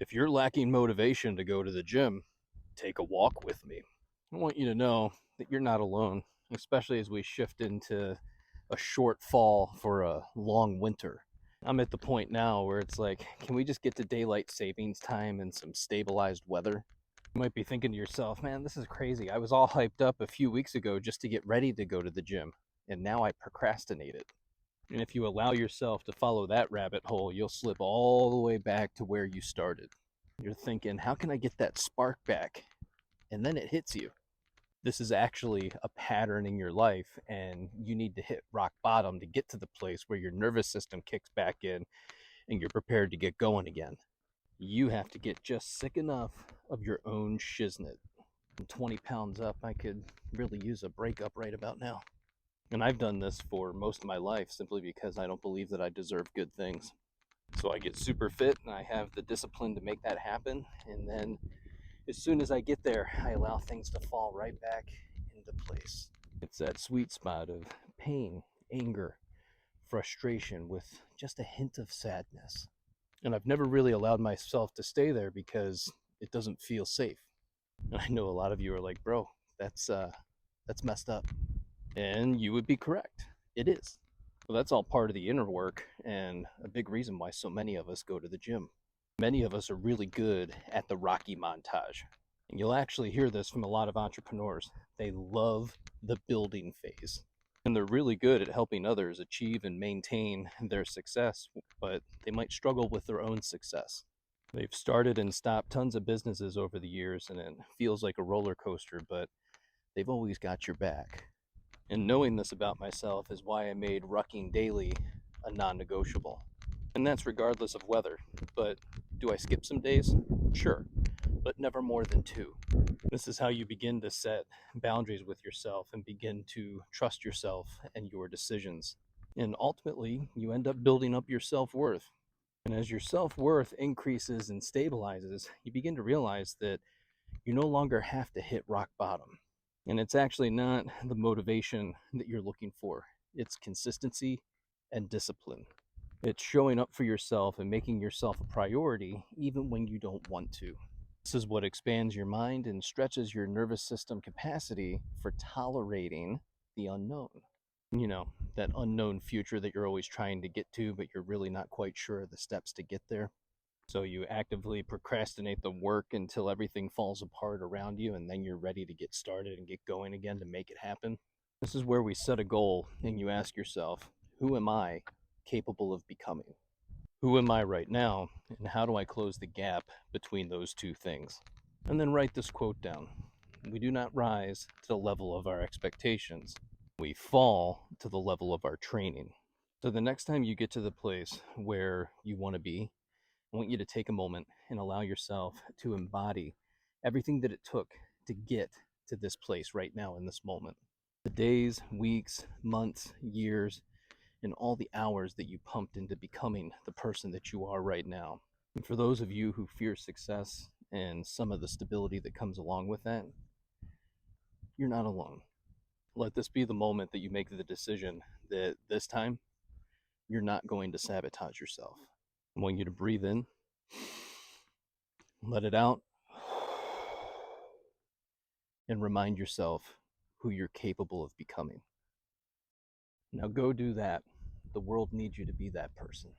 If you're lacking motivation to go to the gym, take a walk with me. I want you to know that you're not alone, especially as we shift into a short fall for a long winter. I'm at the point now where it's like, can we just get to daylight savings time and some stabilized weather? You might be thinking to yourself, man, this is crazy. I was all hyped up a few weeks ago just to get ready to go to the gym, and now I procrastinate it. And if you allow yourself to follow that rabbit hole, you'll slip all the way back to where you started. You're thinking, how can I get that spark back? And then it hits you. This is actually a pattern in your life, and you need to hit rock bottom to get to the place where your nervous system kicks back in and you're prepared to get going again. You have to get just sick enough of your own shiznit. I'm 20 pounds up, I could really use a breakup right about now. And I've done this for most of my life simply because I don't believe that I deserve good things. So I get super fit and I have the discipline to make that happen. And then as soon as I get there, I allow things to fall right back into place. It's that sweet spot of pain, anger, frustration with just a hint of sadness. And I've never really allowed myself to stay there because it doesn't feel safe. And I know a lot of you are like, bro, that's messed up. And you would be correct. It is. Well, that's all part of the inner work and a big reason why so many of us go to the gym. Many of us are really good at the Rocky montage. And you'll actually hear this from a lot of entrepreneurs. They love the building phase. And they're really good at helping others achieve and maintain their success, but they might struggle with their own success. They've started and stopped tons of businesses over the years, and it feels like a roller coaster, but they've always got your back. And knowing this about myself is why I made rucking daily a non-negotiable. And that's regardless of weather. But do I skip some days? Sure, but never more than 2. This is how you begin to set boundaries with yourself and begin to trust yourself and your decisions. And ultimately, you end up building up your self-worth. And as your self-worth increases and stabilizes, you begin to realize that you no longer have to hit rock bottom. And it's actually not the motivation that you're looking for. It's consistency and discipline. It's showing up for yourself and making yourself a priority even when you don't want to. This is what expands your mind and stretches your nervous system capacity for tolerating the unknown. You know, that unknown future that you're always trying to get to, but you're really not quite sure of the steps to get there. So you actively procrastinate the work until everything falls apart around you, and then you're ready to get started and get going again to make it happen. This is where we set a goal and you ask yourself, who am I capable of becoming? Who am I right now, and how do I close the gap between those two things? And then write this quote down. We do not rise to the level of our expectations. We fall to the level of our training. So the next time you get to the place where you want to be, I want you to take a moment and allow yourself to embody everything that it took to get to this place right now in this moment. The days, weeks, months, years, and all the hours that you pumped into becoming the person that you are right now. And for those of you who fear success and some of the stability that comes along with that, you're not alone. Let this be the moment that you make the decision that this time you're not going to sabotage yourself. I want you to breathe in, let it out, and remind yourself who you're capable of becoming. Now go do that. The world needs you to be that person.